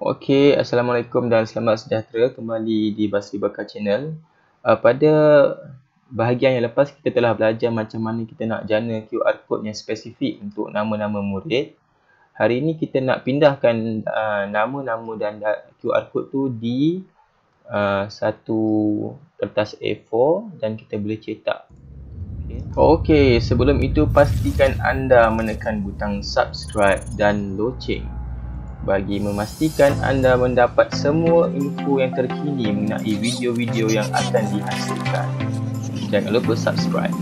Okey, Assalamualaikum dan selamat sejahtera kembali di Basri Bakar Channel. Pada bahagian yang lepas kita telah belajar macam mana kita nak jana QR code yang spesifik untuk nama-nama murid. Hari ini kita nak pindahkan nama-nama dan QR code tu di satu kertas A4 dan kita boleh cetak. Okey, sebelum itu pastikan anda menekan butang subscribe dan loceng bagi memastikan anda mendapat semua info yang terkini mengenai video-video yang akan dihasilkan. Jangan lupa subscribe.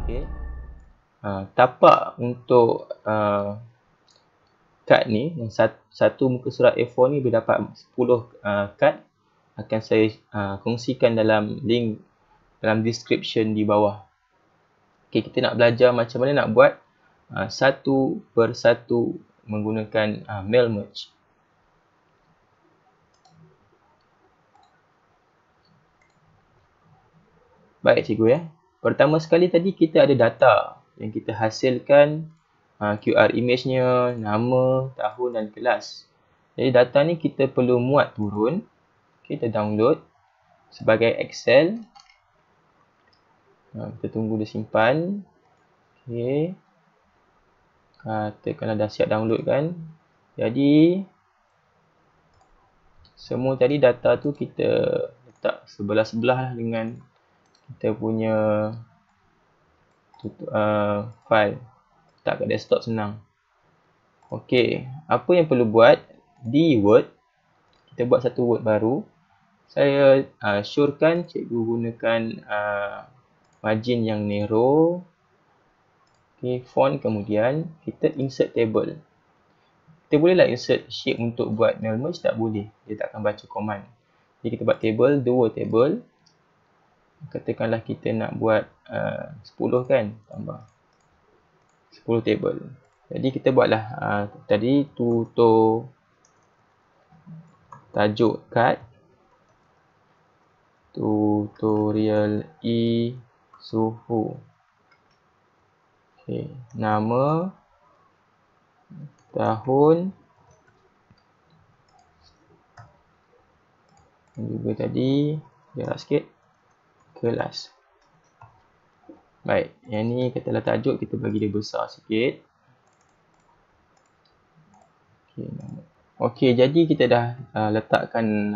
Okay. Tapak untuk kad ni, satu muka surat A4 ni boleh dapat 10 kad. Akan saya kongsikan dalam link dalam description di bawah. Okay, kita nak belajar macam mana nak buat satu persatu menggunakan mail merge. Baik cikgu ya. Pertama sekali tadi kita ada data yang kita hasilkan, QR image-nya, nama, tahun dan kelas. Jadi data ni kita perlu muat turun. Kita download sebagai Excel. Kita tunggu dia simpan. Okay. Katakanlah dah siap download kan. Jadi semua tadi data tu kita letak sebelah-sebelah dengan kita punya file. Letak kat desktop senang. Okey, apa yang perlu buat di Word, kita buat satu Word baru. Saya syorkan cikgu gunakan margin yang narrow. Okay, font, kemudian kita insert table. Kita bolehlah insert sheet untuk buat mail merge, tak boleh. Dia tak akan baca command. Jadi kita buat table, dua table. Katakanlah kita nak buat 10 kan, tambah 10 table. Jadi kita buatlah tadi tajuk kad tutorial suhu. Okay. Nama, tahun, dan juga tadi jarak sikit, kelas. Baik, yang ni katalah tajuk, kita bagi dia besar sikit. Okey, jadi kita dah letakkan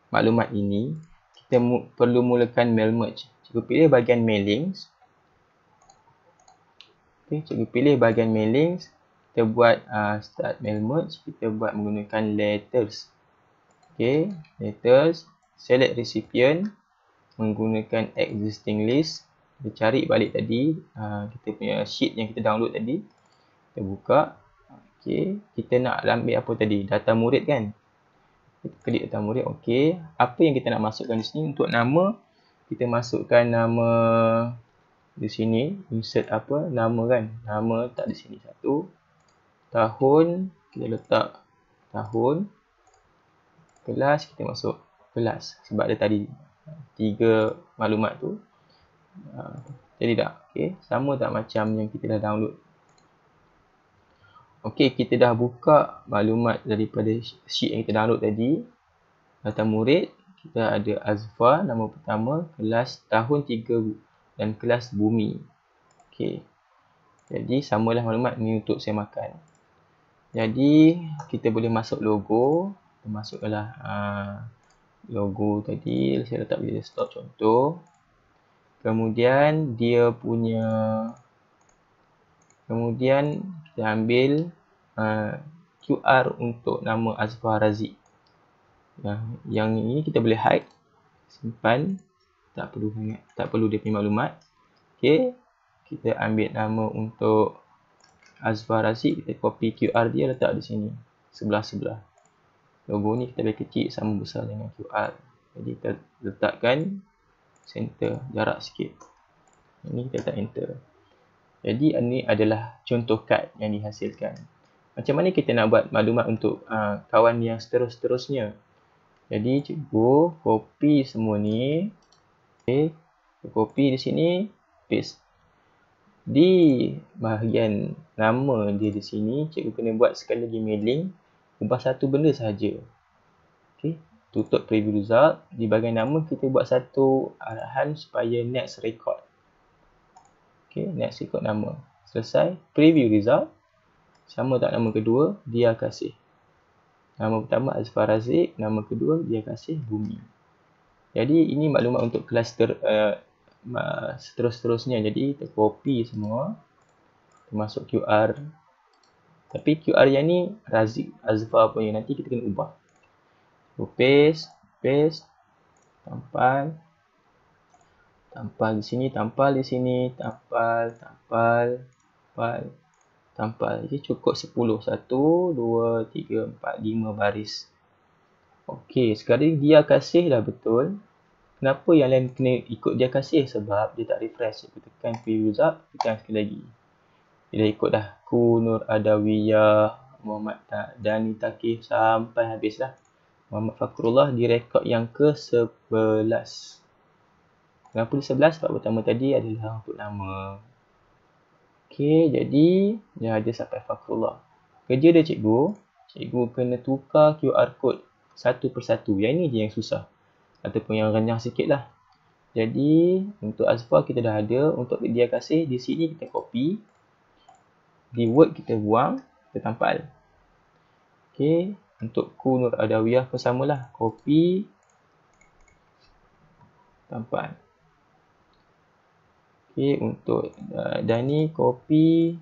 maklumat ini. Kita perlu mulakan mail merge. Cikgu pilih bahagian mailings. Okay, cikgu pilih bahagian mailings. Kita buat start mail merge. Kita buat menggunakan letters. Okay, letters. Select recipient. Menggunakan existing list. Kita cari balik tadi. Kita punya sheet yang kita download tadi. Kita buka. Okay, kita nak ambil apa tadi? Data murid kan? Kita klik data murid. Okey, apa yang kita nak masukkan di sini? Untuk nama, kita masukkan nama di sini. Insert apa? Nama kan? Nama tak di sini satu. Tahun, kita letak tahun. Kelas, kita masuk kelas. Sebab dia tadi 3 maklumat tu. Jadi tak? Okey, sama tak macam yang kita dah download? Okey, kita dah buka maklumat daripada sheet yang kita download tadi. Data murid, kita ada Azfar, nama pertama, kelas tahun 3 dan kelas bumi. Okey. Jadi samalah maklumat ni untuk saya makan. Jadi kita boleh masuk logo. Kita masukkanlah logo tadi, saya letak di desktop contoh. Kemudian dia punya kita ambil QR untuk nama Azfar Razik. Yang ini kita boleh hide, simpan, tak perlu dia punya maklumat. Okey, kita ambil nama untuk Azfar Razik, kita copy QR dia, letak di sini sebelah-sebelah. Logo ni kita boleh kecil sama besar dengan QR. Jadi kita letakkan center, jarak sikit. Ini kita letak enter. Jadi ini adalah contoh kad yang dihasilkan. Macam mana kita nak buat maklumat untuk kawan yang seterusnya? Jadi cikgu copy semua ni. Okay. Copy di sini, paste. Di bahagian nama dia di sini, cikgu kena buat sekali lagi mailing, ubah satu benda sahaja. Okey, tutup preview result. Di bahagian nama kita buat satu arahan supaya next record. Okey, next record nama. Selesai, preview result. Sama tak nama kedua, dia kasih. Nama pertama Azfar Razik, nama kedua dia kasih Bumi. Jadi ini maklumat untuk kelas seterusnya. Jadi kita copy semua, termasuk QR. Tapi QR yang ni Razik Azfar punya, nanti kita kena ubah. So, paste, tampal di sini, tampal di sini, tampal. Jadi cukup 10. 1, 2, 3, 4, 5 baris. Okey, sekarang dia kasih dah betul. Kenapa yang lain kena ikut dia kasih? Sebab dia tak refresh. Kita tekan preview result, tekan sekali lagi. Dia dah ikut dah. Ku Nur Adawiyah, Muhammad Dani Takif sampai habis dah. Muhammad Fakrullah di rekod yang ke-11. Kenapa di 11? Sebab pertama tadi adalah untuk nama. Okey, jadi dia ada sampai Fakrullah. Kerja dia cikgu kena tukar QR code satu persatu. Yang ini je yang susah. Ataupun yang renyah sikit lah. Jadi, untuk Azfar kita dah ada. Untuk dia kasih, di sini kita copy. Di Word kita buang, kita tampal. Okey, untuk Ku Nur Adawiyah pun samalah. Copy, tampal. Okey, untuk Dani, copy,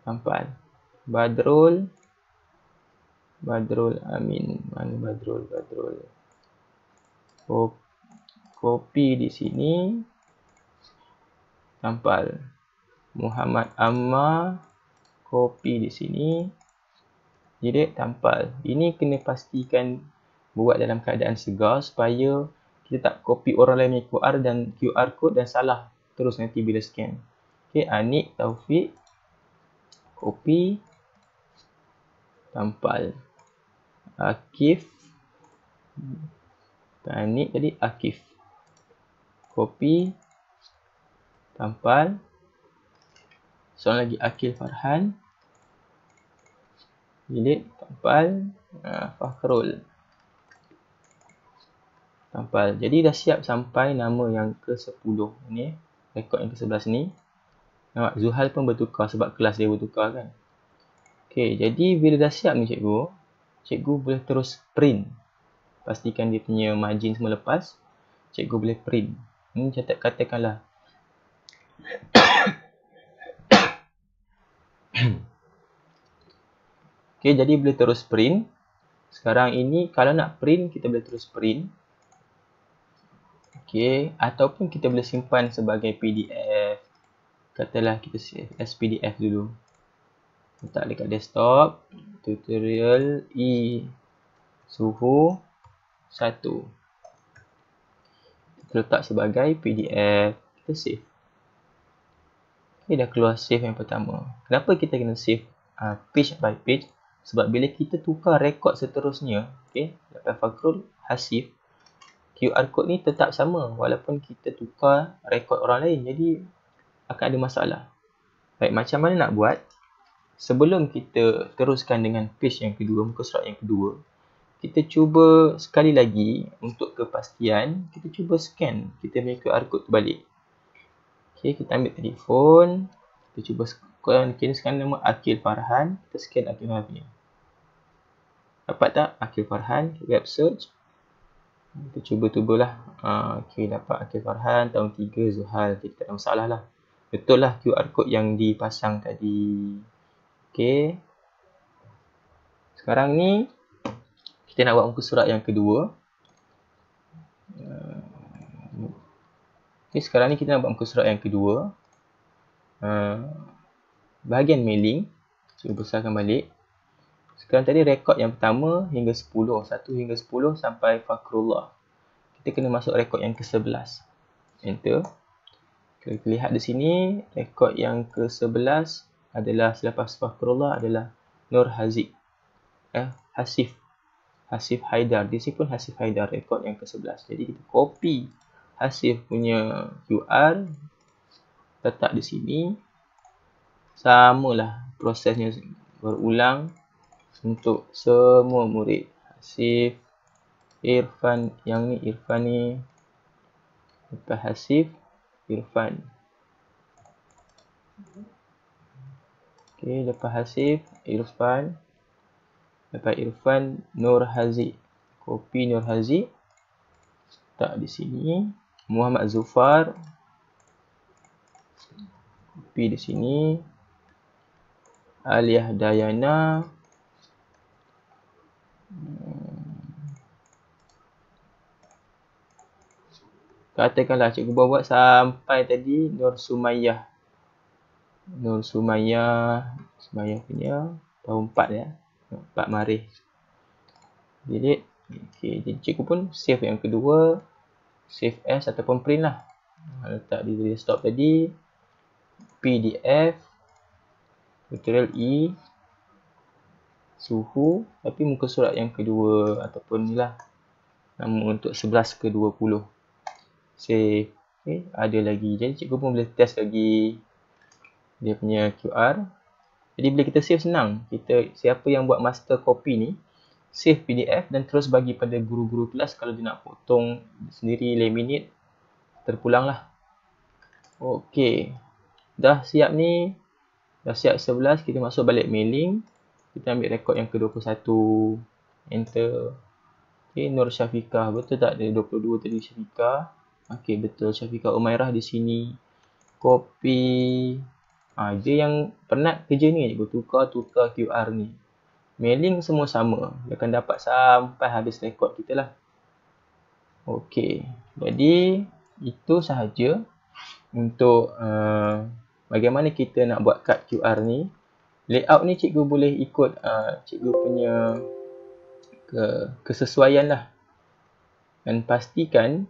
tampal. Badrul Amin. Mana Badrul? Copy di sini, tampal. Muhammad Ammar, copy di sini, jadi tampal. Ini kena pastikan buat dalam keadaan segar supaya kita tak copy orang lain punya QR code dan salah terus nanti bila scan. Okey, Anik Taufik, copy, tampal. Akif, Anik tadi Akif, copy, tampal. Seorang lagi Akil Farhan, delete, tampal. Fakhrul, tampal. Jadi dah siap sampai nama yang ke-10 ni, rekod yang ke-11 ni. Nampak Zuhal pun bertukar sebab kelas dia bertukar kan. Okey, jadi bila dah siap ni cikgu boleh terus print. Pastikan dia punya margin semua lepas. Cikgu boleh print. Ini katakanlah okey, jadi boleh terus print. Sekarang ini kalau nak print, kita boleh terus print. Okey, ataupun kita boleh simpan sebagai PDF. Katalah kita save as PDF dulu. Letak dekat desktop, tutorial suhu 1. Kita letak sebagai PDF, kita save. Okey, dah keluar save yang pertama. Kenapa kita kena save page by page? Sebab bila kita tukar rekod seterusnya, okey, lepas Fakhrul, Hasif, QR code ni tetap sama walaupun kita tukar rekod orang lain. Jadi akan ada masalah. Baik, macam mana nak buat? Sebelum kita teruskan dengan page yang kedua, muka surat yang kedua, kita cuba sekali lagi untuk kepastian, kita cuba scan kita punya QR code tu balik. Okey, kita ambil telefon, kita cuba kira sekarang nama Akil Farhan, kita scan Akil Farhan. Dapat tak Akil Farhan? Web search. Kita cuba-cubalah. Okey, dapat Akil Farhan tahun 3 Zuhal. Kita tak ada masalah lah. Betul lah QR code yang dipasang tadi. Okey. Sekarang ni kita nak buat muka surat yang kedua. Okey, sekarang ni kita nak buat muka surat yang kedua. Bahagian mailing, cuba besarkan balik. Sekarang tadi rekod yang pertama hingga 10, 1 hingga 10 sampai Fakrullah. Kita kena masuk rekod yang ke-11. Enter. Kita lihat di sini rekod yang ke-11 adalah selepas Fakrullah adalah Nur Haziq. Hasif Haidar. Di sini pun Hasif Haidar rekod yang ke-11. Jadi kita copy Hasif punya QR letak di sini. Samalah prosesnya berulang untuk semua murid. Hasif, Irfan, yang ni Irfan ni. Lepas Hasif, Irfan. Okey, lepas Hasif, Irfan. Lepas Irfan, Nur Haziq. Copy Nur Haziq. Letak di sini. Muhammad Zufar. Copy di sini. Aliyah Dayana. Katakanlah cikgu buat sampai tadi Nur Sumayyah. Nur Sumayyah. Sumayyah punya tahun 4 ya. 4 Maris. Delete. Okey, jadi cikgu pun save yang kedua. Save as ataupun print lah. Letak di desktop tadi. PDF. Tutorial E. Suhu. Tapi muka surat yang kedua ataupun ni lah. Nama untuk 11 ke 20. Save. Okay, ada lagi. Jadi cikgu pun boleh test lagi dia punya QR. Jadi bila kita save senang. Siapa yang buat master copy ni, save PDF dan terus bagi pada guru-guru kelas. Kalau dia nak potong sendiri, laminate, terpulang lah. Okey. Dah siap ni. Dah siap 11. Kita masuk balik mailing. Kita ambil rekod yang ke-21. Enter. Okey, Nur Syafiqah. Betul tak? Ada 22 tadi Syafiqah. Okey, betul. Syafiqah Umairah di sini. Copy. Dia yang penat kerja ni. Tukar QR ni. Mailing semua sama. Dia akan dapat sampai habis rekod kita lah. Okey. Jadi, itu sahaja untuk bagaimana kita nak buat kad QR ni. Layout ni cikgu boleh ikut cikgu punya kesesuaian lah. Dan pastikan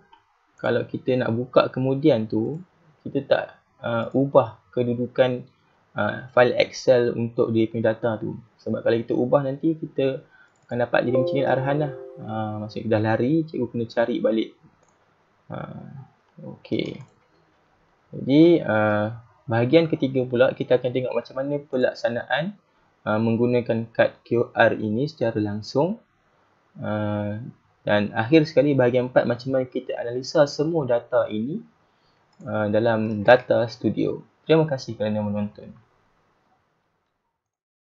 kalau kita nak buka kemudian tu, kita tak ubah kedudukan file Excel untuk dia punya data tu. Sebab kalau kita ubah nanti, kita akan dapat jadi macam ni arahan lah. Maksudnya dah lari, cikgu kena cari balik. Okey. Jadi, bahagian ketiga pula, kita akan tengok macam mana pelaksanaan menggunakan kad QR ini secara langsung. Dan akhir sekali bahagian 4 macam mana kita analisa semua data ini dalam Data Studio. Terima kasih kerana menonton.